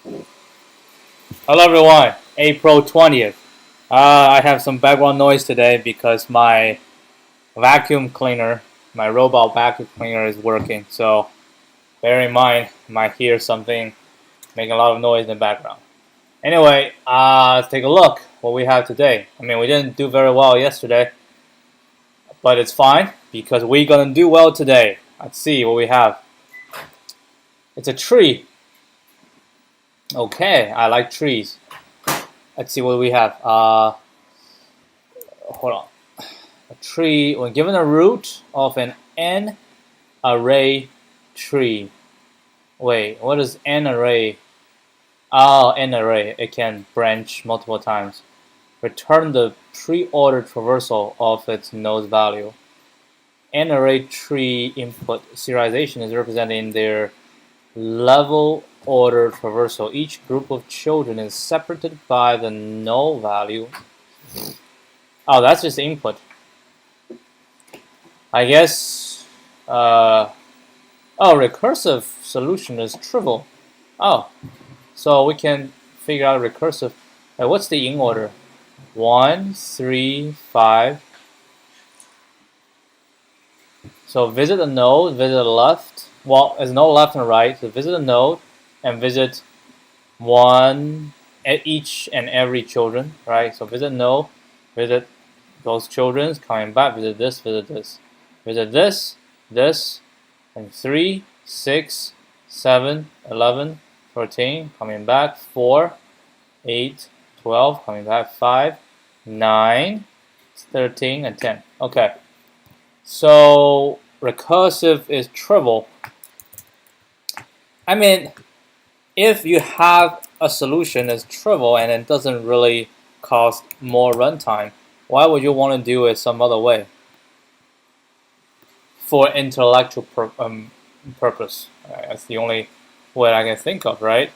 Hello everyone, April 20th. I have some background noise today because my vacuum cleaner, my robot vacuum cleaner is working. So bear in mind, you might hear something making a lot of noise in the background. Anyway, let's take a look what we have today. I mean, we didn't do very well yesterday, but it's fine because we're gonna do well today. Let's see what we have. It's a tree. Okay, I like trees. Let's see what we have. Hold on. A tree, when given a root of an n-array tree. Wait, what is n-array? Oh, n-array. It can branch multiple times. Return the pre-ordered traversal of its node value. N-array tree input serialization is represented in their level order traversal. Each group of children is separated by the null value. Oh, that's just input. I guess, recursive solution is trivial. Oh, so we can figure out recursive. What's the in order? 1, 3, 5. So visit the node, visit the left. Well, there's no left and right. So visit the node and visit one at each and every children, right? So visit node, visit those children, coming back, visit this, visit this. Visit this, and 3, 6, 7, 11, 14, coming back, 4, 8, 12, coming back, 5, 9, 13, and 10. Okay, so recursive is trivial. I mean, if you have a solution that's trivial and it doesn't really cost more runtime, why would you want to do it some other way? For intellectual purpose. That's the only way I can think of, right?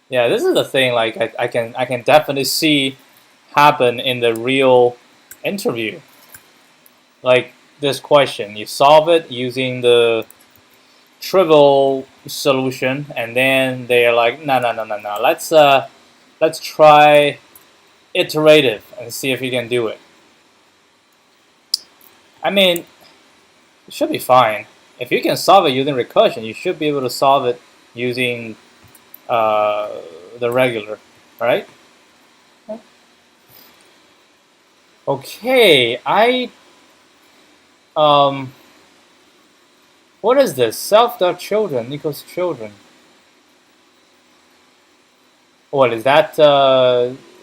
Yeah, this is the thing. Like I can definitely see happen in the real interview. Like this question, you solve it using the trivial solution, and then they're like, no. Let's try iterative and see if you can do it. I mean, it should be fine. If you can solve it using recursion, you should be able to solve it using the regular, right? Okay, what is this? Self.children equals children. What is that?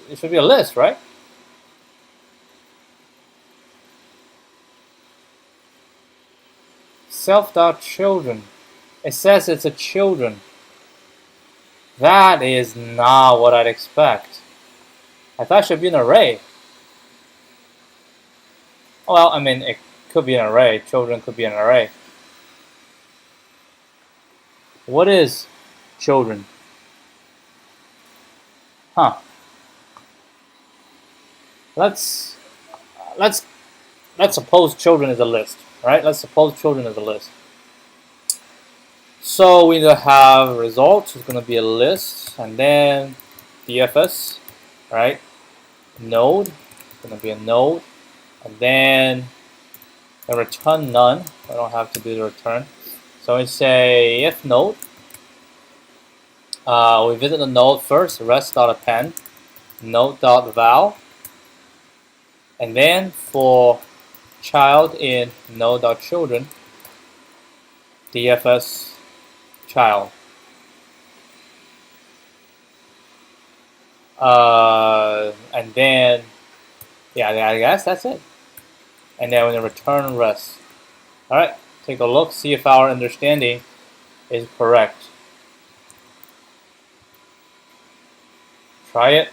It should be a list, right? Self.children. It says it's a children. That is not what I'd expect. I thought it should be an array. Well, I mean, it could be an array. Children could be an array. What is children? Huh. Let's suppose children is a list, right? Let's suppose children is a list. So we have result. It's going to be a list, and then DFS, right? Node. It's going to be a node, and then the return none. I don't have to do the return. So we say if node. We visit the node first. Rest.append node.val, and then for child in node.children, DFS child. And then, yeah, I guess that's it. And then we're going to return rest. Alright, take a look, see if our understanding is correct. Try it.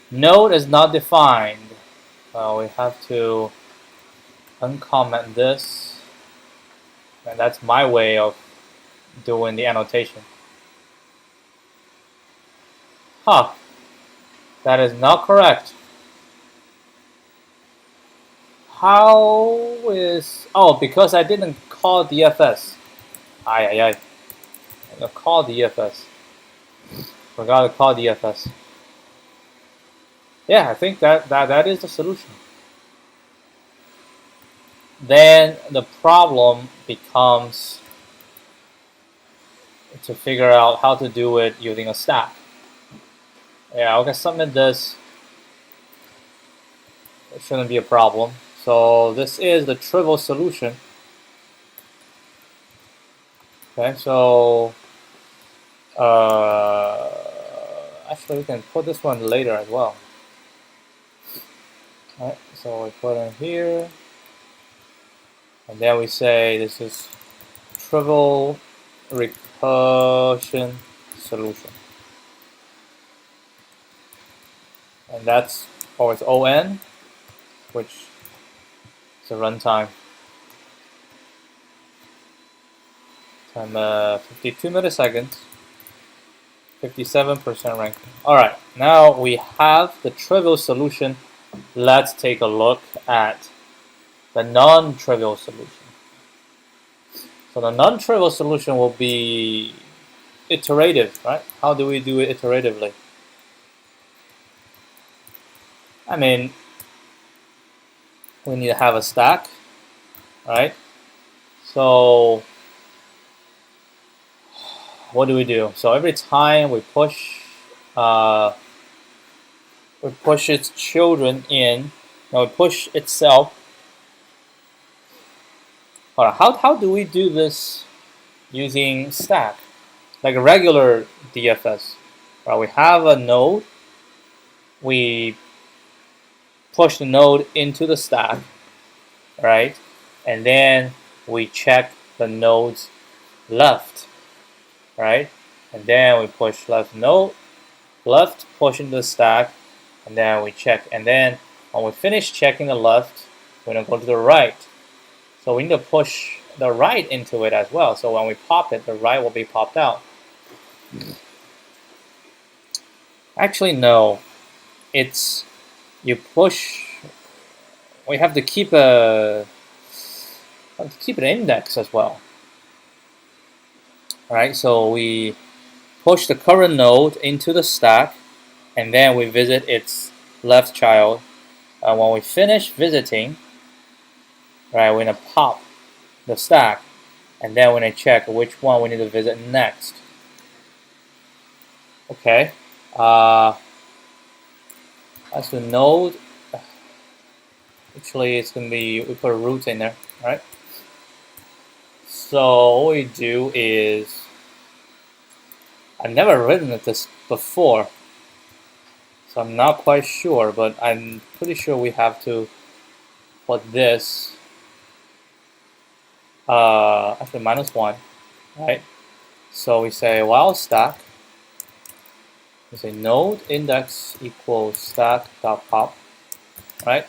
Node is not defined. We have to uncomment this. And that's my way of doing the annotation. Huh. That is not correct. How is... Oh, because I didn't call DFS. call DFS. Forgot to call DFS. Yeah, I think that is the solution. Then the problem becomes to figure out how to do it using a stack. Yeah, I can submit this. It shouldn't be a problem. So this is the trivial solution. Okay, so actually we can put this one later as well. All right, so we put in here, and then we say this is trivial recursion solution, and that's always ON, which is the runtime. Time 52 milliseconds, 57% ranking. All right, now we have the trivial solution. Let's take a look at the non-trivial solution. So the non-trivial solution will be iterative, right? How do we do it iteratively? I mean, we need to have a stack, right? So what do? So every time we push its children in, now we push itself. How do we do this using stack? Like a regular DFS. Right? We have a node, we push the node into the stack, right? And then we check the node's left, right? And then we push left node, left push into the stack, and then we check. And then when we finish checking the left, we're gonna go to the right. So we need to push the right into it as well. So when we pop it, the right will be popped out. Actually, no. It's you push. We have to keep an index as well. All right. So we push the current node into the stack, and then we visit its left child. And when we finish visiting, right, we're gonna pop the stack, and then we're gonna check which one we need to visit next. Okay. That's the node. Actually, it's gonna be, we put a root in there, right? So what we do is, I've never written this before, so I'm not quite sure, but I'm pretty sure we have to put this, actually -1, right? So we say while stack, we say node index equals stack.pop, right?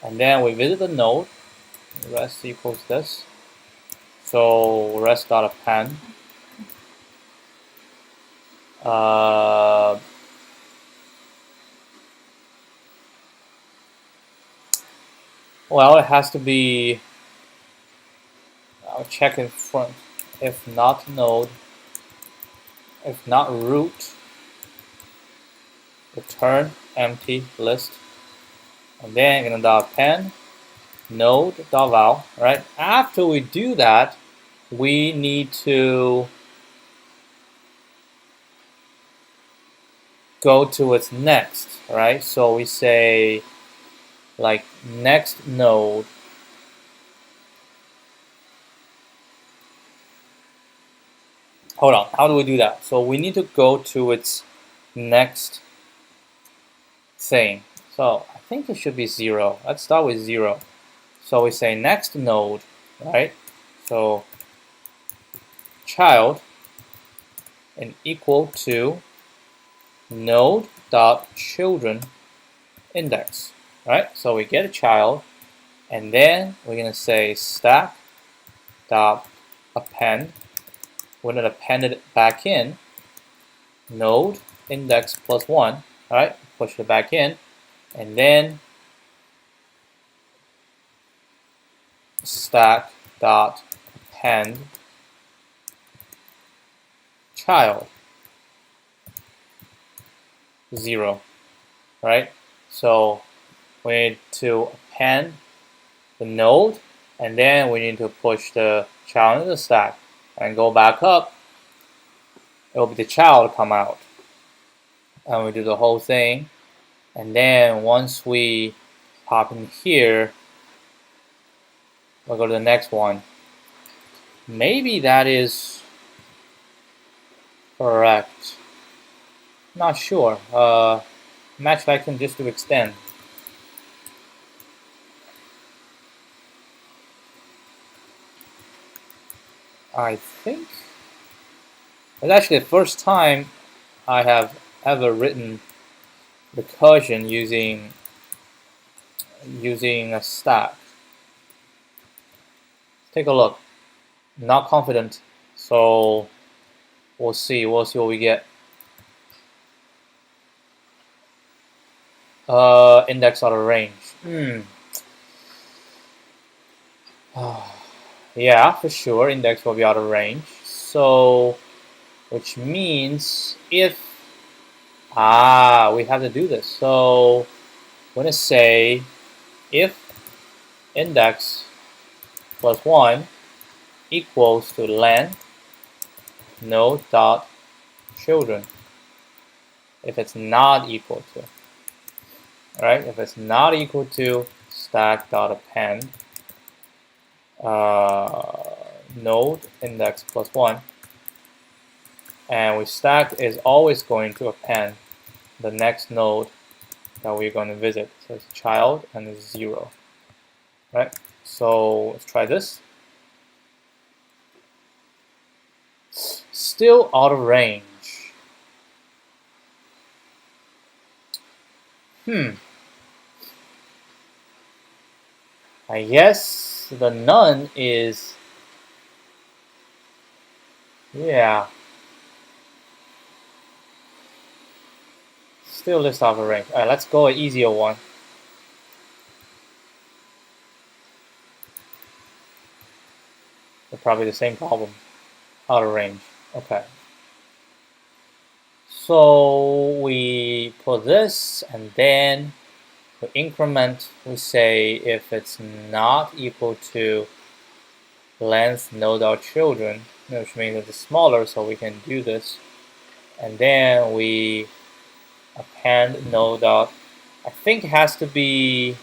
And then we visit the node, rest equals this. So rest.append. Well, it has to be, I'll check in front. If not node, if not root, return empty list. And then I'm gonna append node.val, right? After we do that, we need to go to its next, right? So we say like next node. Hold on, how do we do that? So we need to go to its next thing. So I think it should be 0. Let's start with 0. So we say next node, right? So child and equal to node.children index, right? So we get a child, and then we're gonna say stack.append. We're gonna append it back in node index +1, right? Push it back in, and then stack.append child 0, right? So we need to append the node, and then we need to push the child into the stack and go back up. It will be the child come out, and we do the whole thing. And then once we pop in here, we'll go to the next one. Maybe that is correct. Not sure. Match icon just to extend. I think it's actually the first time I have ever written recursion using a stack. Take a look. Not confident, so we'll see. We'll see what we get. Index out of range. Yeah, for sure, index will be out of range. So, which means if we have to do this. So, we're gonna say if index plus 1 equals to len node dot children. If it's not equal to, right? If it's not equal to stack dot append node index plus 1, and we stack is always going to append the next node that we're going to visit. So it's child and it's 0, right? So let's try this. Still out of range. I guess the none is, yeah, still lists out of range. All right, let's go an easier one. They're probably the same problem. Out of range. Okay. So we put this, and then we increment. We say if it's not equal to length node dot children, which means it's smaller, so we can do this. And then we append node dot. I think it has to be.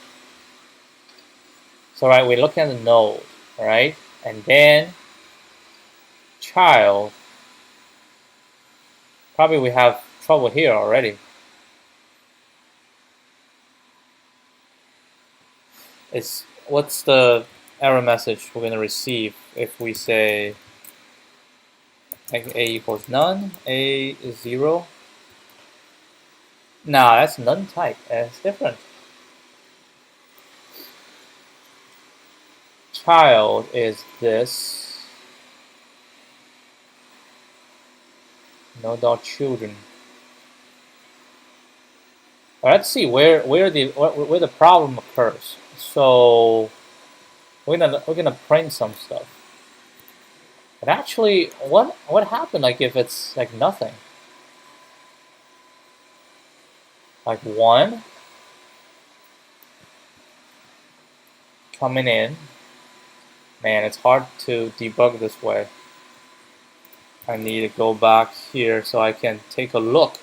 So right, we're looking at the node, right, and then child. Probably we have trouble here already. What's the error message we're going to receive if we say a equals none, a is 0? Nah, that's none type. It's different. Child is this. No dot children. Let's see where the problem occurs. So we're gonna print some stuff. But actually, what happened? Like if it's like nothing, like 1 coming in. Man, it's hard to debug this way. I need to go back here so I can take a look.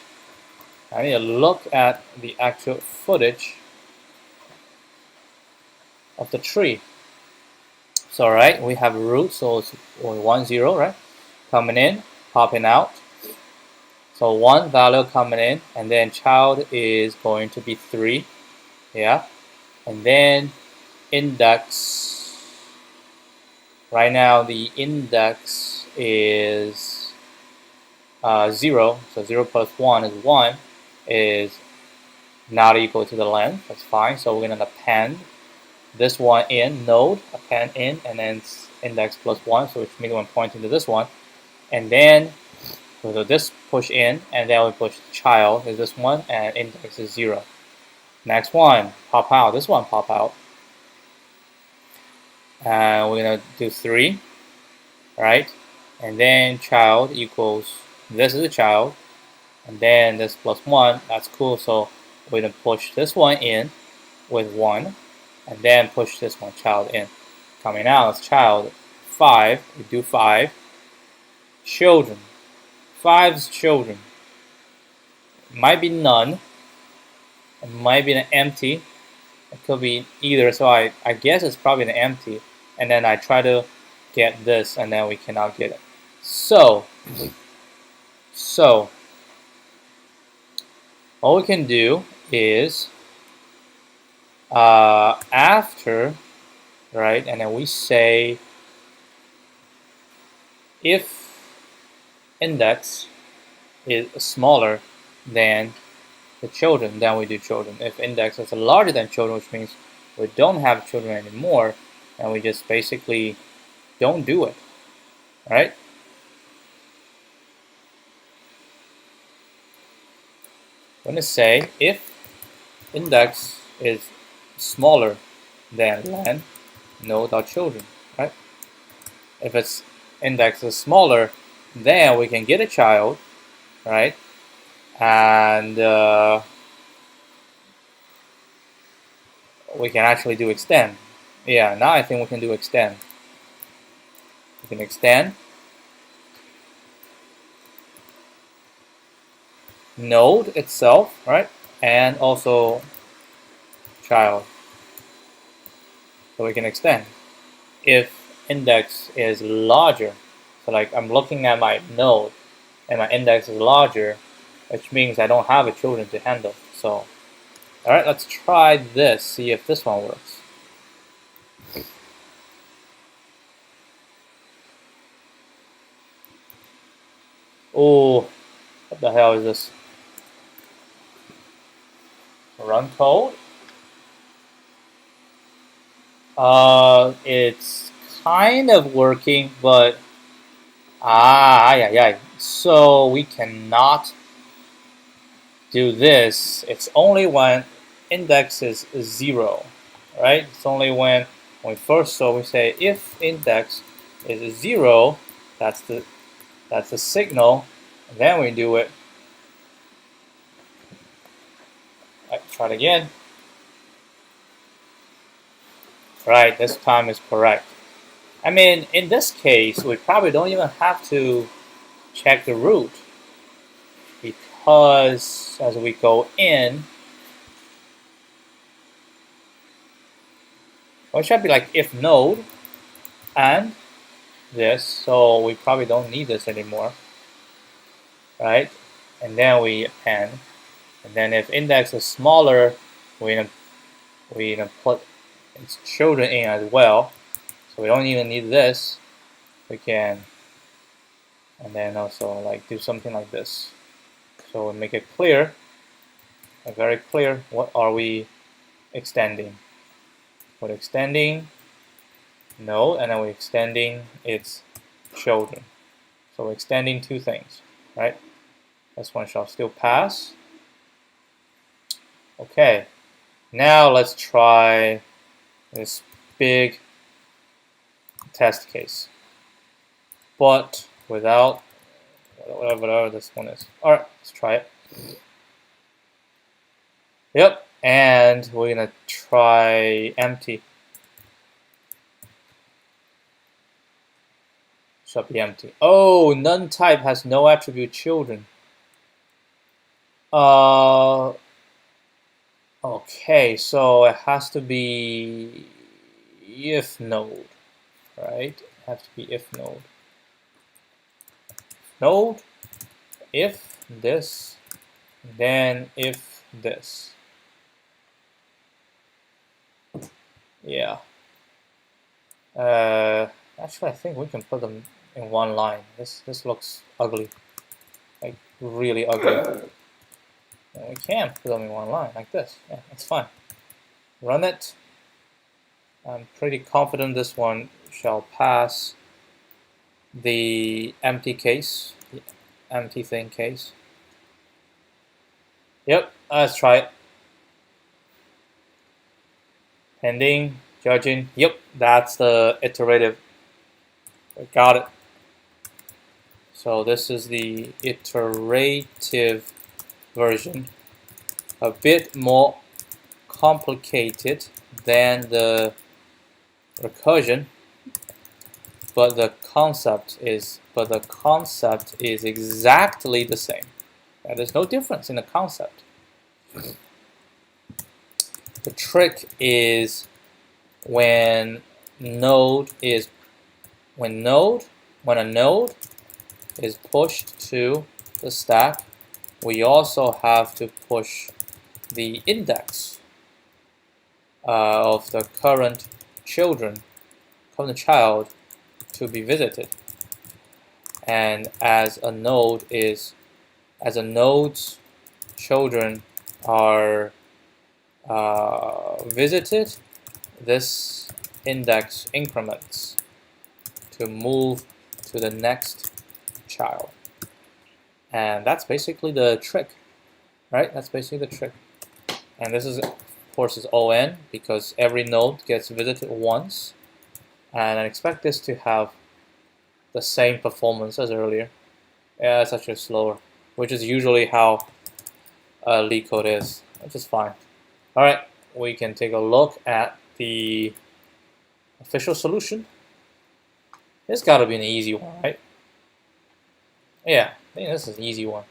I need to look at the actual footage of the tree. So right, we have root, so it's 1 0, right? Coming in, popping out. So 1 value coming in, and then child is going to be 3, yeah. And then index. Right now the index is 0, so 0 plus 1 is 1, is not equal to the length. That's fine. So we're going to append this one in, node, append in, and then index plus 1, so which means we're pointing to this one. And then so this push in, and then we push child is this one, and index is 0. Next one, pop out. This one pop out. And we're going to do 3, right? And then child equals this is a child, and then this plus 1, that's cool. So we're going to push this one in with 1, and then push this one child in. Coming out as child 5, we do 5. Children, 5's children. Might be none, it might be an empty, it could be either, so I guess it's probably an empty, and then I try to get this, and then we cannot get it. So all we can do is after, right, and then we say if index is smaller than the children, then we do children. If index is larger than children, which means we don't have children anymore, and we just basically don't do it, right? I'm going to say if index is smaller than len, node.children, right? If its index is smaller, then we can get a child, right? And we can actually do extend. Yeah, now I think we can do extend. We can extend node itself, right? And also child. So we can extend if index is larger. So like I'm looking at my node and my index is larger, which means I don't have a children to handle. So alright, let's try this, see if this one works. Oh, what the hell is this? Run code. It's kind of working, but so we cannot do this. It's only when index is 0, right? It's only when we first, so we say if index is 0, that's the signal, and then we do it. Right, try it again. Right, this time is correct. I mean, in this case, we probably don't even have to check the root, because as we go in, well, it should be like if node and this, so we probably don't need this anymore, right? And then we append, and then if index is smaller, we put its children in as well, so we don't even need this. We can, and then also like do something like this. So we make it clear, very clear, what are we extending. We're extending node, and then we're extending its children. So we're extending two things, right? This one shall still pass. Okay, now let's try this big test case, but without whatever this one is. Alright, let's try it. Yep, and we're gonna try empty. Should be empty. Oh, none type has no attribute children. Okay, so it has to be if node, right? It has to be if node. Node, if this, then if this. Yeah. Actually, I think we can put them in one line. This looks ugly, like really ugly. And we can put them in one line like this. Yeah, that's fine. Run it. I'm pretty confident this one shall pass the empty case, the empty thing case. Yep, let's try it. Pending, judging. Yep, that's the iterative. We got it. So this is the iterative version, a bit more complicated than the recursion, but the concept is exactly the same. There's no difference in the concept. The trick is when a node is pushed to the stack, we also have to push the index of the current child to be visited. And as a node's children are visited, this index increments to move to the next child. And that's basically the trick, right? That's basically the trick. And this is, of course, is ON because every node gets visited once. And I expect this to have the same performance as earlier. Yeah, it's actually slower, which is usually how LeetCode is, which is fine. All right, we can take a look at the official solution. This got to be an easy one, right? Yeah, I think this is an easy one.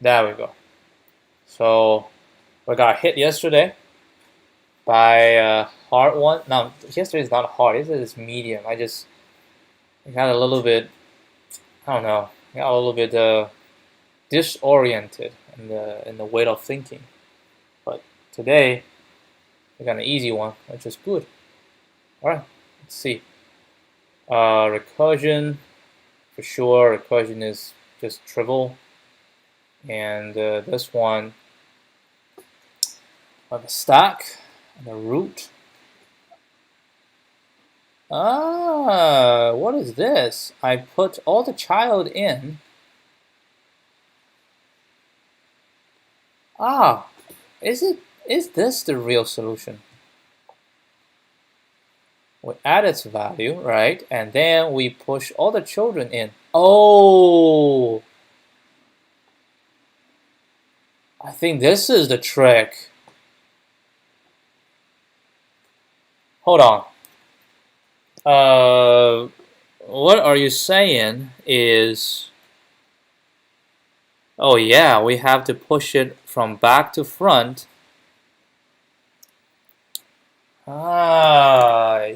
There we go. So we got hit yesterday by a hard one. No, yesterday is not hard. Yesterday is medium. I got a little bit, I don't know, got a little bit disoriented in the way of thinking. But today we got an easy one, which is good. All right, let's see. Recursion, for sure. Recursion is just trivial, and this one, the stack and the root. What is this? I put all the child in. Is this the real solution? We add its value, right? And then we push all the children in. Oh! I think this is the trick. Hold on. What are you saying is... Oh yeah, we have to push it from back to front.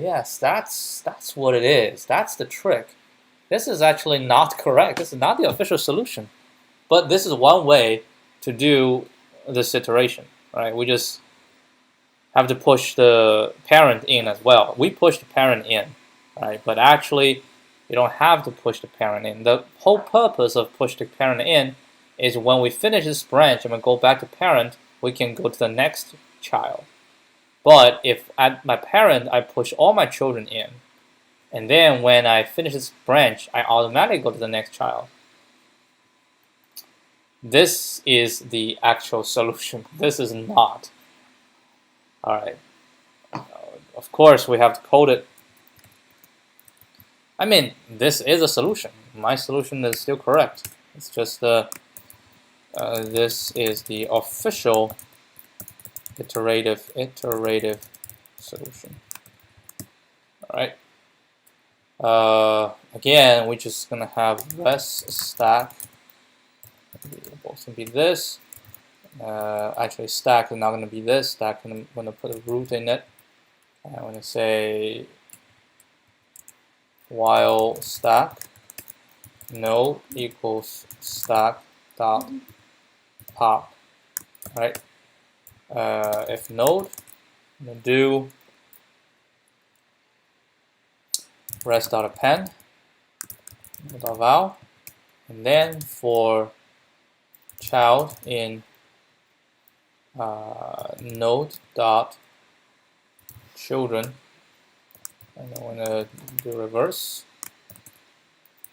Yes, that's what it is. That's the trick. This is actually not correct. This is not the official solution. But this is one way to do this iteration, right? We just have to push the parent in as well. We push the parent in, right? But actually, you don't have to push the parent in. The whole purpose of push the parent in is when we finish this branch and we go back to parent, we can go to the next child. But if at my parent, I push all my children in, and then when I finish this branch, I automatically go to the next child. This is the actual solution. This is not. All right. Of course, we have to code it. I mean, this is a solution. My solution is still correct. It's just this is the official iterative solution. All right. Again, we're just gonna have less stack. Both gonna be this. Actually, stack is not gonna be this. Stack, I'm gonna put a root in it. I'm gonna say while stack node equals stack dot pop. All right. If node, I'm gonna do rest.append .val, and then for child in node dot children, and I'm gonna do reverse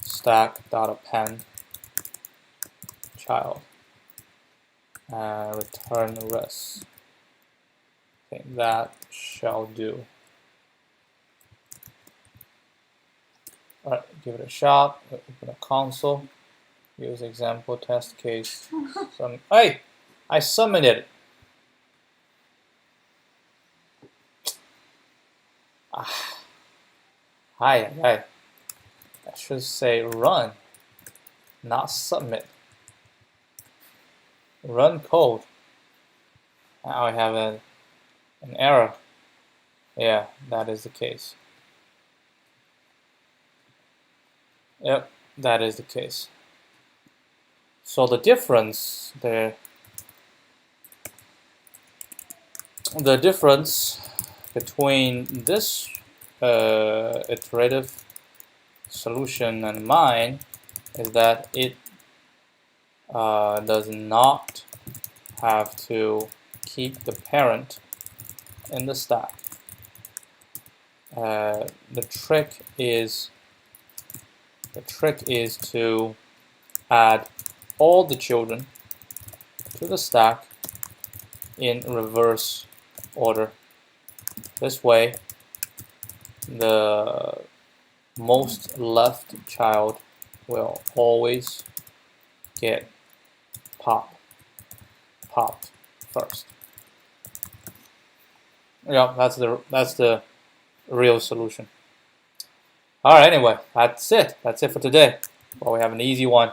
stack dot append child and return res. I think that shall do. All right, give it a shot. Open a console. Use example test case. Hey, I submitted. Hi. I should say run, not submit. Run code. Now I have an error. Yeah, that is the case. Yep, that is the case. So the difference there, between this iterative solution and mine is that it does not have to keep the parent in the stack. The trick is to add all the children to the stack in reverse order. This way, the most left child will always get popped first. Yeah, that's the real solution. All right, anyway, that's it for today. Well, we have an easy one,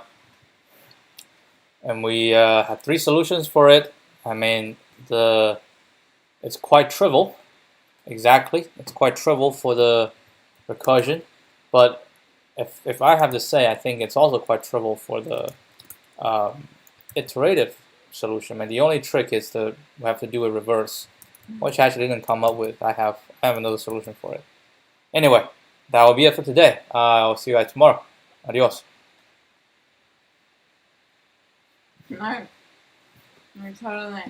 and we had 3 solutions for it. I mean, it's quite trivial. Exactly, it's quite trivial for the recursion, but if I have to say, I think it's also quite trivial for the iterative solution. And the only trick is we have to do a reverse, which I actually didn't come up with. I have another solution for it. Anyway, that will be it for today. I'll see you guys tomorrow. Adios. No, totally.